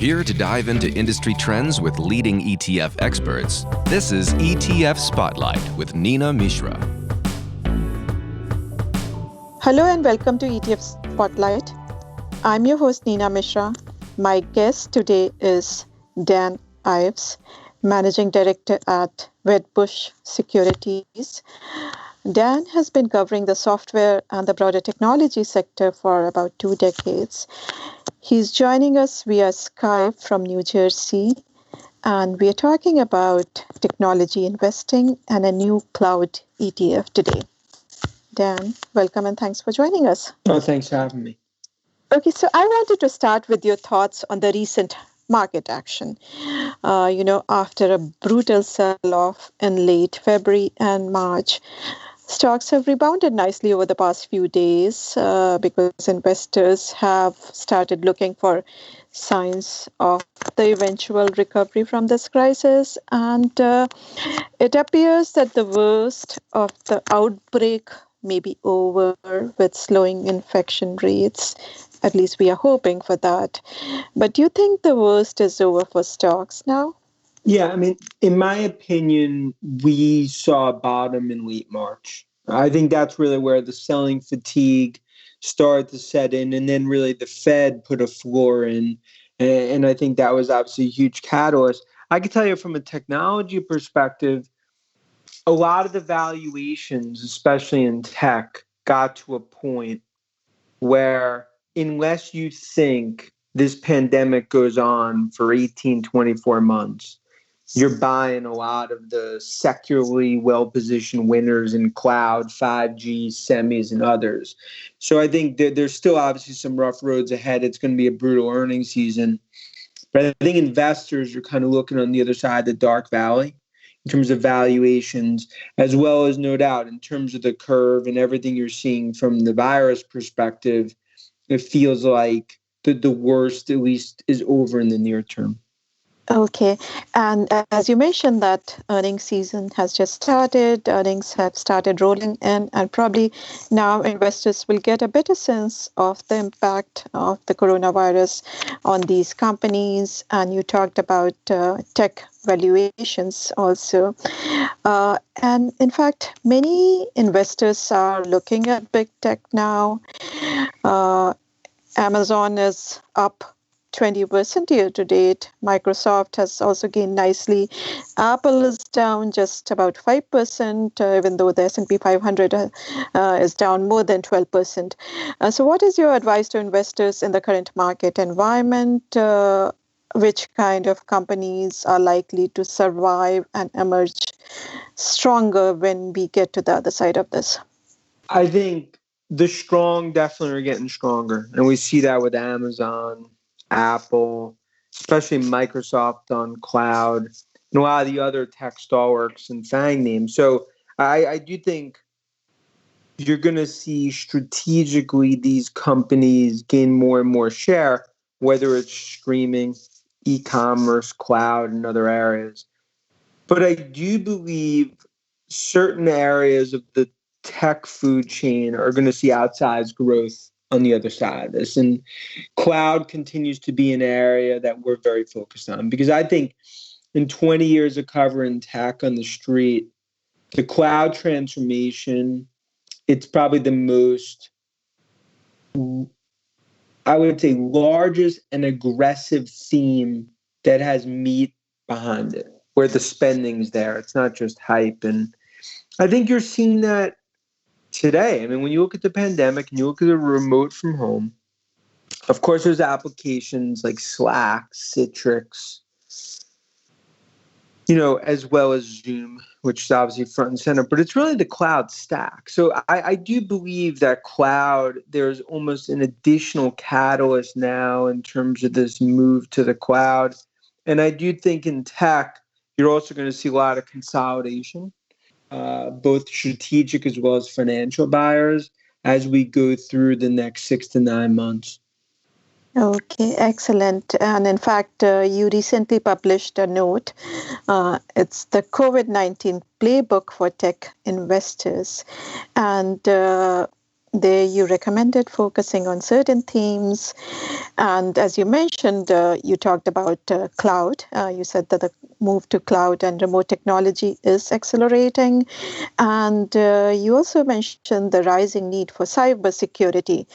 Here to dive into industry trends with leading ETF experts, this is ETF Spotlight with Nina Mishra. Hello and welcome to ETF Spotlight. I'm your host Nina Mishra. My guest today is Dan IVES, Managing Director at Wedbush Securities. Dan has been covering the software and the broader technology sector for about 2 decades. He's joining us via Skype from New Jersey, and we are talking about technology investing and a new cloud ETF today. Dan, welcome and thanks for joining us. Oh, thanks for having me. Okay, so I wanted to start with your thoughts on the recent market action. After a brutal sell-off in late February and March, stocks have rebounded nicely over the past few days because investors have started looking for signs of the eventual recovery from this crisis. And it appears that the worst of the outbreak may be over with slowing infection rates. At least we are hoping for that. But do you think the worst is over for stocks now? Yeah, I mean, in my opinion, we saw a bottom in late March. I think that's really where the selling fatigue started to set in, and then really the Fed put a floor in. And I think that was obviously a huge catalyst. I can tell you from a technology perspective, a lot of the valuations, especially in tech, got to a point where unless you think this pandemic goes on for 18, 24 months, you're buying a lot of the secularly well-positioned winners in cloud, 5G, semis, and others. So I think there's still obviously some rough roads ahead. It's going to be a brutal earnings season. But I think investors are kind of looking on the other side of the dark valley in terms of valuations, as well as no doubt in terms of the curve and everything you're seeing from the virus perspective. It feels like the worst, at least, is over in the near term. Okay. And as you mentioned that earnings season has just started, earnings have started rolling in, and probably now investors will get a better sense of the impact of the coronavirus on these companies. And you talked about tech valuations also. And in fact, many investors are looking at big tech now. Amazon is up 20% year to date. Microsoft has also gained nicely. Apple is down just about 5%, even though the S&P 500 is down more than 12%. So what is your advice to investors in the current market environment? Which kind of companies are likely to survive and emerge stronger when we get to the other side of this? I think the strong definitely are getting stronger. And we see that with Amazon, Apple, especially Microsoft on cloud, and a lot of the other tech stalwarts and FANG names. So I do think you're going to see strategically these companies gain more and more share, whether it's streaming, e-commerce, cloud, and other areas. But I do believe certain areas of the tech food chain are going to see outsized growth on the other side of this. And cloud continues to be an area that we're very focused on, because I think in 20 years of covering tech on the street, the cloud transformation, it's probably the most, I would say, largest and aggressive theme that has meat behind it, where the spending's there. It's not just hype. And I think you're seeing that today. I mean, when you look at the pandemic and you look at the remote from home, of course, there's applications like Slack, Citrix, as well as Zoom, which is obviously front and center, but it's really the cloud stack. So I do believe that cloud, there's almost an additional catalyst now in terms of this move to the cloud. And I do think in tech, you're also going to see a lot of consolidation, both strategic as well as financial buyers, as we go through the next 6 to 9 months. Okay, excellent. And in fact, you recently published a note. It's the COVID-19 playbook for tech investors. And there you recommended focusing on certain themes. And as you mentioned, you talked about cloud. You said that the move to cloud and remote technology is accelerating. And you also mentioned the rising need for cybersecurity.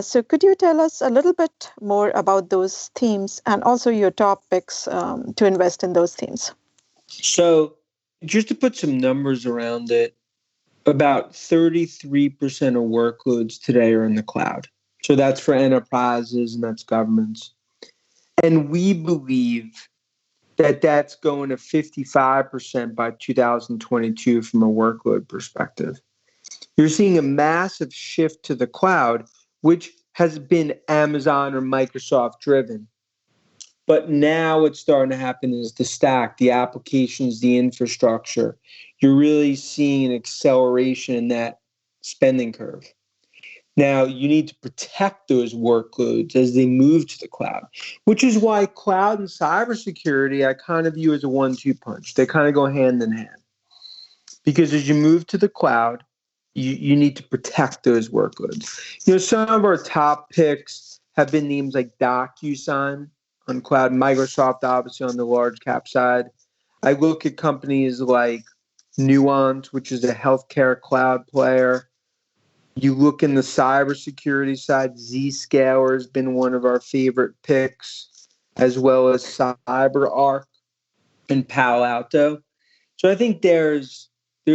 So could you tell us a little bit more about those themes and also your top picks to invest in those themes? So just to put some numbers around it, about 33% of workloads today are in the cloud. So that's for enterprises and that's governments. And we believe that that's going to 55% by 2022 from a workload perspective. You're seeing a massive shift to the cloud, which has been Amazon or Microsoft driven. But now what's starting to happen is the stack, the applications, the infrastructure. You're really seeing an acceleration in that spending curve. Now, you need to protect those workloads as they move to the cloud, which is why cloud and cybersecurity I kind of view as a 1-2 punch. They kind of go hand in hand. Because as you move to the cloud, you need to protect those workloads. Some of our top picks have been names like DocuSign on cloud, Microsoft obviously on the large cap side. I look at companies like Nuance, which is a healthcare cloud player. You look in the cybersecurity side, Zscaler has been one of our favorite picks, as well as CyberArk and Palo Alto. So I think there's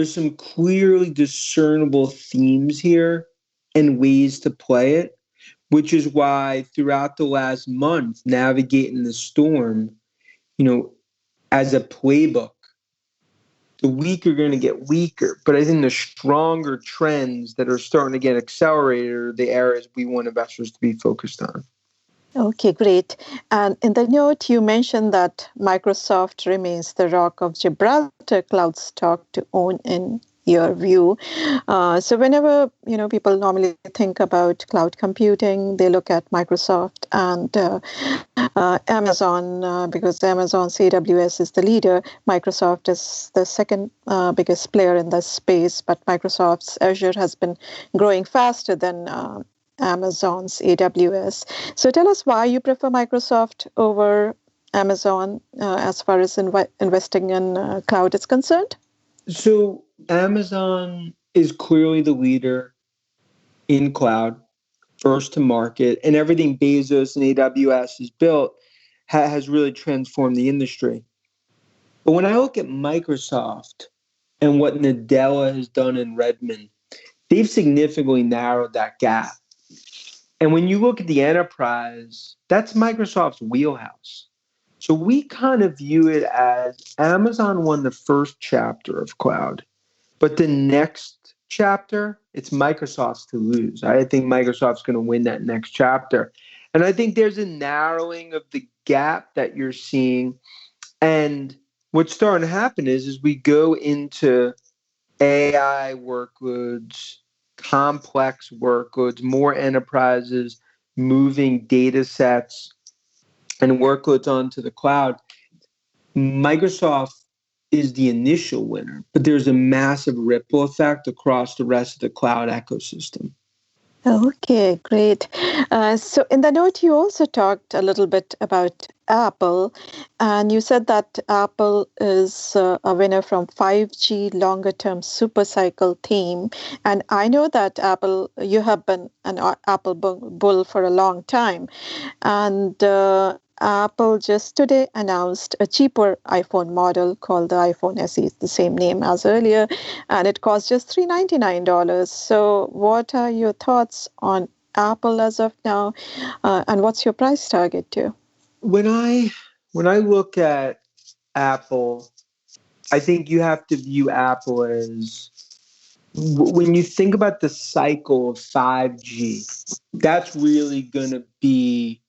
some clearly discernible themes here and ways to play it, which is why throughout the last month, navigating the storm, as a playbook, the weak are going to get weaker. But I think the stronger trends that are starting to get accelerated are the areas we want investors to be focused on. Okay, great. And in the note, you mentioned that Microsoft remains the rock of Gibraltar cloud stock to own in your view. So whenever, people normally think about cloud computing, they look at Microsoft and Amazon, because Amazon's AWS is the leader. Microsoft is the second biggest player in this space, but Microsoft's Azure has been growing faster than Amazon's AWS. So tell us why you prefer Microsoft over Amazon as far as investing in cloud is concerned. So Amazon is clearly the leader in cloud, first to market, and everything Bezos and AWS has built has really transformed the industry. But when I look at Microsoft and what Nadella has done in Redmond, they've significantly narrowed that gap. And when you look at the enterprise, that's Microsoft's wheelhouse. So we kind of view it as Amazon won the first chapter of cloud, but the next chapter, it's Microsoft's to lose. I think Microsoft's going to win that next chapter. And I think there's a narrowing of the gap that you're seeing. And what's starting to happen is we go into AI workloads, complex workloads, more enterprises moving data sets and workloads onto the cloud. Microsoft is the initial winner, but there's a massive ripple effect across the rest of the cloud ecosystem. Okay, great. So in the note, you also talked a little bit about Apple, and you said that Apple is a winner from 5G longer term super cycle theme. And I know that you have been an Apple bull for a long time. And Apple just today announced a cheaper iPhone model called the iPhone SE, the same name as earlier, and it costs just $399. So what are your thoughts on Apple as of now, and what's your price target too? When I look at Apple, I think you have to view Apple as, when you think about the cycle of 5G, that's really going to be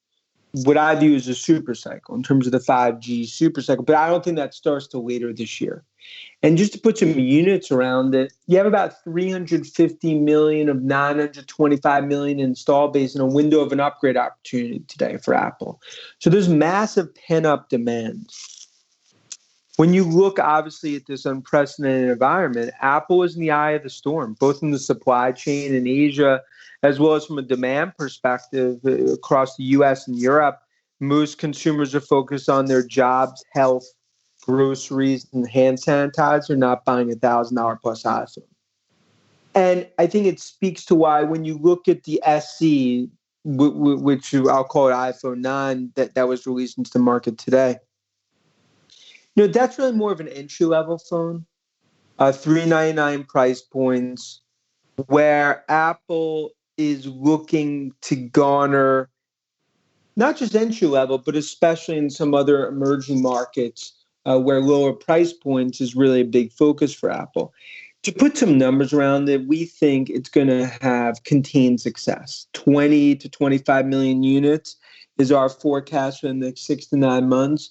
what I view as a super cycle in terms of the 5G super cycle. But I don't think that starts till later this year. And just to put some units around it, you have about 350 million of 925 million install base in a window of an upgrade opportunity today for Apple. So there's massive pent-up demand. When you look obviously at this unprecedented environment, Apple is in the eye of the storm, both in the supply chain in Asia, as well as from a demand perspective across the US and Europe. Most consumers are focused on their jobs, health, groceries, and hand sanitizer, not buying $1,000 plus iPhone. And I think it speaks to why when you look at the SE, which I'll call it iPhone 9, that was released into the market today, that's really more of an entry-level phone, $399 price points, where Apple is looking to garner not just entry-level, but especially in some other emerging markets where lower price points is really a big focus for Apple. To put some numbers around it, we think it's going to have contained success. 20 to 25 million units is our forecast for the next 6 to 9 months.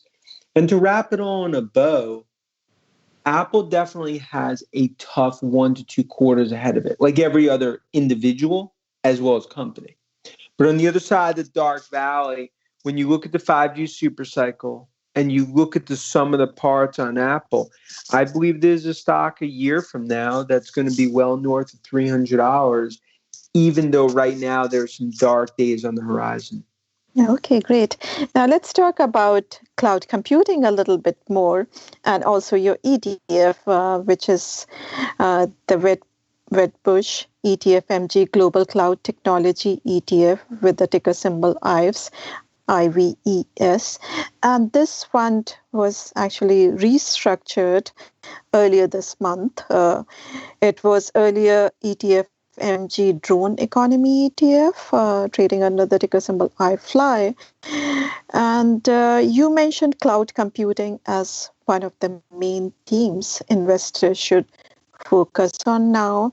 And to wrap it all in a bow, Apple definitely has a tough 1 to 2 quarters ahead of it, like every other individual as well as company. But on the other side of the dark valley, when you look at the 5G supercycle and you look at the sum of the parts on Apple, I believe there's a stock a year from now that's going to be well north of $300, even though right now there's some dark days on the horizon. Okay, great. Now let's talk about cloud computing a little bit more, and also your ETF, which is the Wedbush ETFMG Global Cloud Technology ETF with the ticker symbol IVES. IVES. And this fund was actually restructured earlier this month. It was earlier ETFMG Drone Economy ETF, trading under the ticker symbol iFly. And you mentioned cloud computing as one of the main themes investors should focus on now.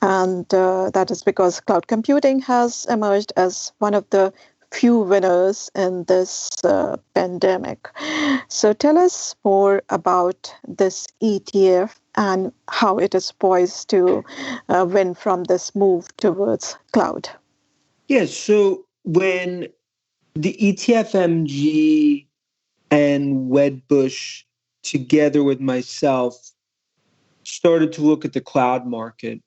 And that is because cloud computing has emerged as one of the few winners in this pandemic. So tell us more about this ETF and how it is poised to win from this move towards cloud. Yes, so when the ETFMG and Wedbush, together with myself, started to look at the cloud market,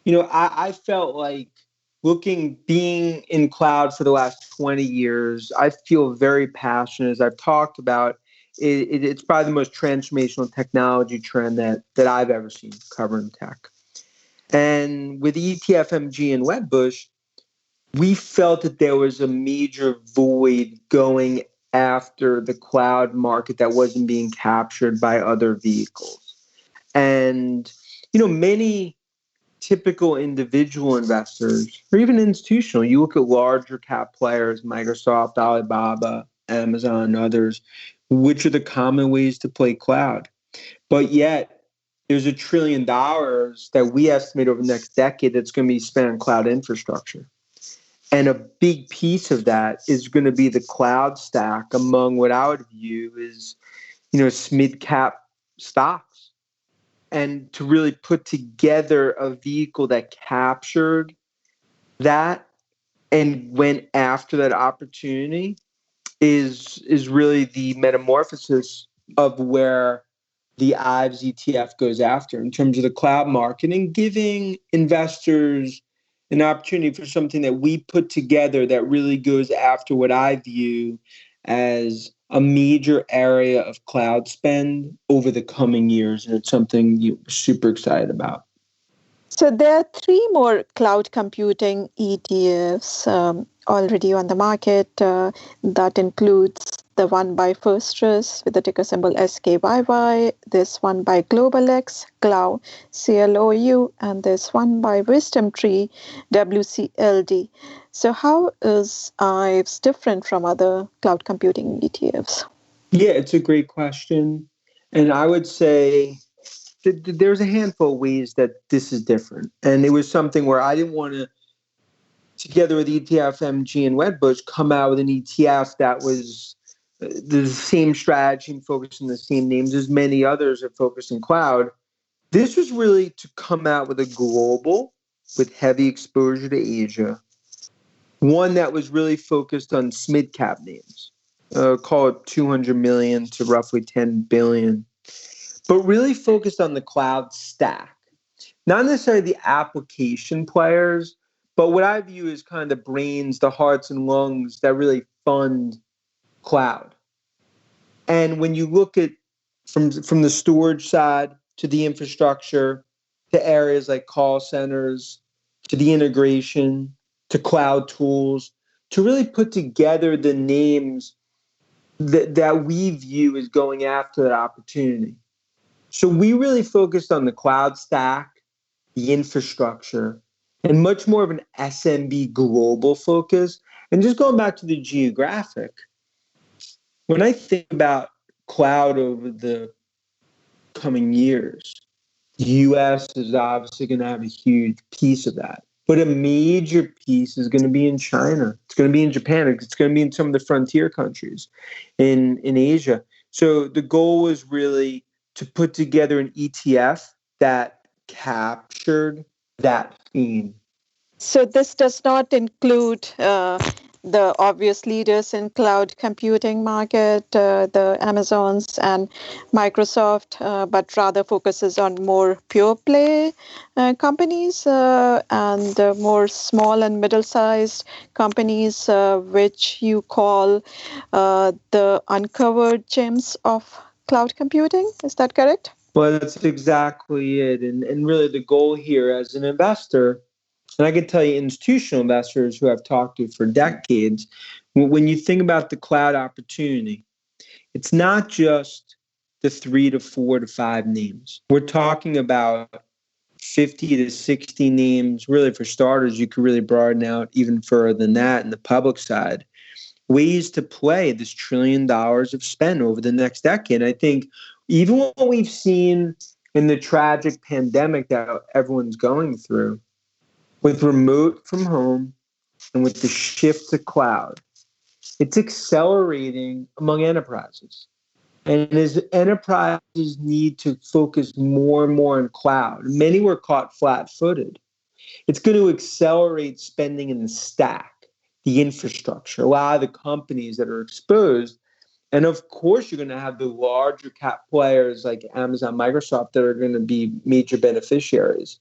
I felt like being in cloud for the last 20 years, I feel very passionate, as I've talked about. It's probably the most transformational technology trend that I've ever seen covering tech. And with ETFMG and Wedbush, we felt that there was a major void going after the cloud market that wasn't being captured by other vehicles. And, many typical individual investors, or even institutional, you look at larger cap players, Microsoft, Alibaba, Amazon, others, which are the common ways to play cloud. But yet, there's $1 trillion that we estimate over the next decade that's going to be spent on cloud infrastructure. And a big piece of that is going to be the cloud stack among what I would view is, mid-cap stocks. And to really put together a vehicle that captured that and went after that opportunity is really the metamorphosis of where the IVES ETF goes after in terms of the cloud market and giving investors an opportunity for something that we put together that really goes after what I view as a major area of cloud spend over the coming years. And it's something you're super excited about. So there are 3 more cloud computing ETFs already on the market. That includes the one by First Trust with the ticker symbol SKYY, this one by GlobalX, CLOU, CLOU, and this one by Wisdom Tree, WCLD. So how is IVES different from other cloud computing ETFs? Yeah, it's a great question. And I would say there's a handful of ways that this is different. And it was something where I didn't want to, together with ETFMG and Wedbush, come out with an ETF that was the same strategy and focused on the same names as many others are focused in cloud. This was really to come out with a global, with heavy exposure to Asia, one that was really focused on mid-cap names. call it 200 million to roughly 10 billion, but really focused on the cloud stack. Not necessarily the application players, but what I view as kind of the brains, the hearts and lungs that really fund cloud. And when you look at from the storage side to the infrastructure, to areas like call centers, to the integration, to cloud tools, to really put together the names that we view as going after that opportunity. So we really focused on the cloud stack, the infrastructure, and much more of an SMB global focus. And just going back to the geographic, when I think about cloud over the coming years, the US is obviously going to have a huge piece of that. But a major piece is going to be in China. It's going to be in Japan. It's going to be in some of the frontier countries in Asia. So the goal was really to put together an ETF that captured that theme. So this does not include the obvious leaders in cloud computing market, the Amazons and Microsoft, but rather focuses on more pure play companies and more small and middle-sized companies, which you call the uncovered gems of cloud computing. Is that correct? Well, that's exactly it. And really the goal here as an investor, and I can tell you institutional investors who I've talked to for decades, when you think about the cloud opportunity, it's not just the 3 to 4 to 5 names. We're talking about 50 to 60 names. Really, for starters, you could really broaden out even further than that in the public side. Ways to play this $1 trillion of spend over the next decade. I think even what we've seen in the tragic pandemic that everyone's going through, with remote from home and with the shift to cloud, it's accelerating among enterprises. And as enterprises need to focus more and more on cloud, many were caught flat-footed. It's going to accelerate spending in the stack, the infrastructure, a lot of the companies that are exposed. And of course, you're going to have the larger cap players like Amazon, Microsoft that are going to be major beneficiaries.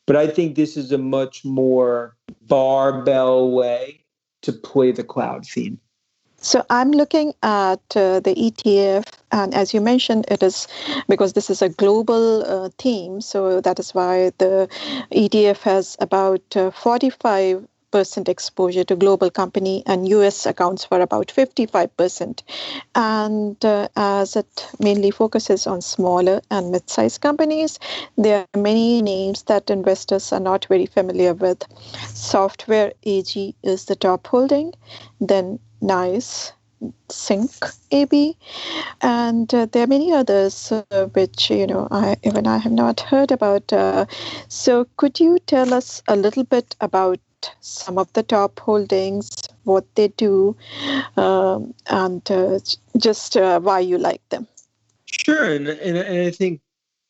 But I think this is a much more barbell way to play the cloud theme. So I'm looking at the ETF, and as you mentioned, it is because this is a global theme. So that is why the ETF has about 45% exposure to global company, and US accounts for about 55%. And as it mainly focuses on smaller and mid-sized companies, there are many names that investors are not very familiar with. Software AG is the top holding, then NICE, Sync AB, and there are many others which I have not heard about. So could you tell us a little bit about some of the top holdings, what they do, and just why you like them? Sure, and I think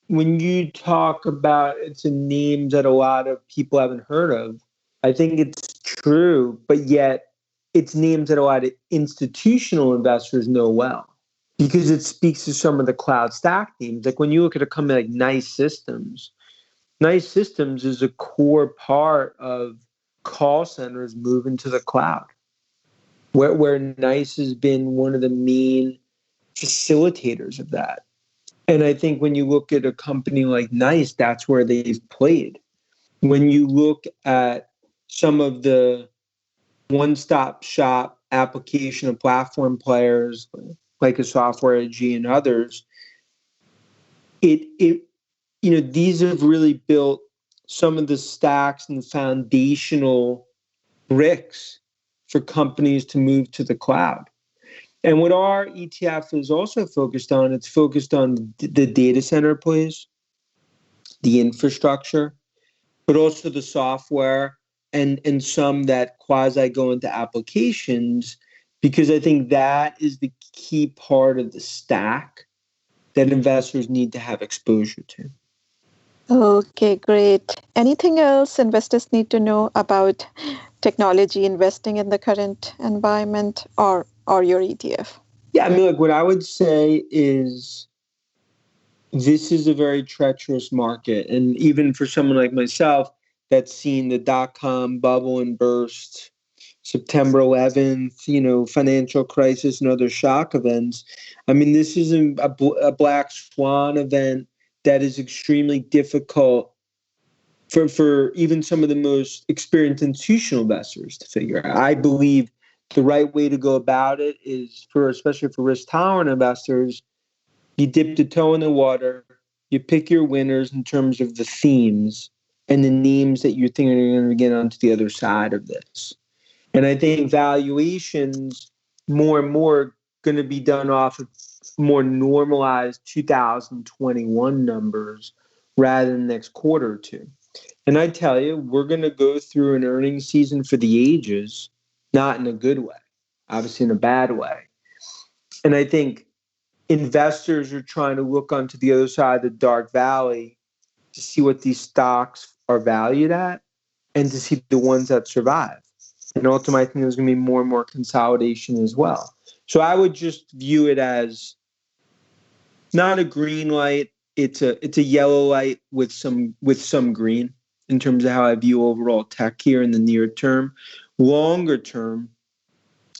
when you talk about it's a names that a lot of people haven't heard of, I think it's true, but yet it's names that a lot of institutional investors know well because it speaks to some of the cloud stack names. Like when you look at a company like Nice Systems is a core part of call centers moving to the cloud, where Nice has been one of the main facilitators of that. And I think when you look at a company like NICE, that's where they've played. When you look at some of the one-stop shop application and platform players like a Software AG and others, these have really built some of the stacks and the foundational bricks for companies to move to the cloud. And what our ETF is also focused on, it's focused on the data center plays, the infrastructure, but also the software and some that quasi go into applications, because I think that is the key part of the stack that investors need to have exposure to. Okay, great. Anything else investors need to know about technology investing in the current environment or your ETF? Yeah, I mean, look, what I would say is this is a very treacherous market. And even for someone like myself that's seen the dot-com bubble and burst, September 11th, financial crisis and other shock events. I mean, this is a black swan event that is extremely difficult for even some of the most experienced institutional investors to figure out. I believe the right way to go about it is especially for risk tolerant investors, you dip the toe in the water, you pick your winners in terms of the themes and the names that you think are going to get onto the other side of this. And I think valuations more and more going to be done off of more normalized 2021 numbers rather than the next quarter or two. And I tell you, we're going to go through an earnings season for the ages, not in a good way, obviously in a bad way. And I think investors are trying to look onto the other side of the dark valley to see what these stocks are valued at and to see the ones that survive. And ultimately, I think there's going to be more and more consolidation as well. So I would just view it as not a green light. It's a yellow light with some green in terms of how I view overall tech here in the near term. Longer term,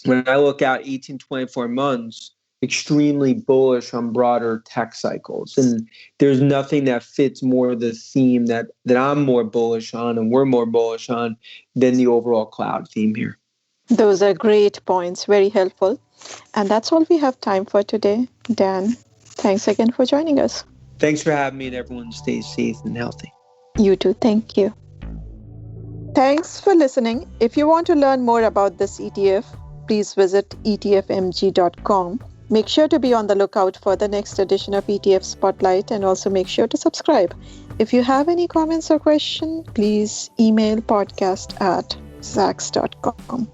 when I look out 18, 24 months, extremely bullish on broader tech cycles. And there's nothing that fits more the theme that I'm more bullish on and we're more bullish on than the overall cloud theme here. Those are great points, very helpful. And that's all we have time for today. Dan, thanks again for joining us. Thanks for having me, and everyone stay safe and healthy. You too. Thank you. Thanks for listening. If you want to learn more about this ETF, please visit ETFMG.com. Make sure to be on the lookout for the next edition of ETF Spotlight, and also make sure to subscribe. If you have any comments or questions, please email podcast@zacks.com.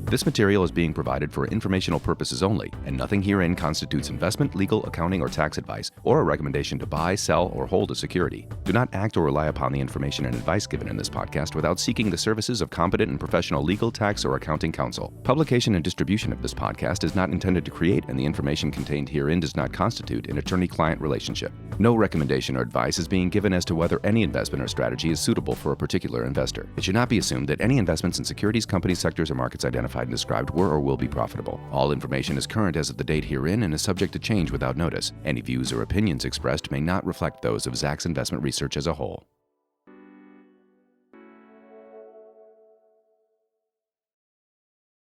This material is being provided for informational purposes only, and nothing herein constitutes investment, legal, accounting, or tax advice, or a recommendation to buy, sell, or hold a security. Do not act or rely upon the information and advice given in this podcast without seeking the services of competent and professional legal, tax, or accounting counsel. Publication and distribution of this podcast is not intended to create, and the information contained herein does not constitute an attorney-client relationship. No recommendation or advice is being given as to whether any investment or strategy is suitable for a particular investor. It should not be assumed that any investments in securities, companies, sectors, or markets identified and described were or will be profitable. All information is current as of the date herein and is subject to change without notice. Any views or opinions expressed may not reflect those of Zacks Investment Research as a whole.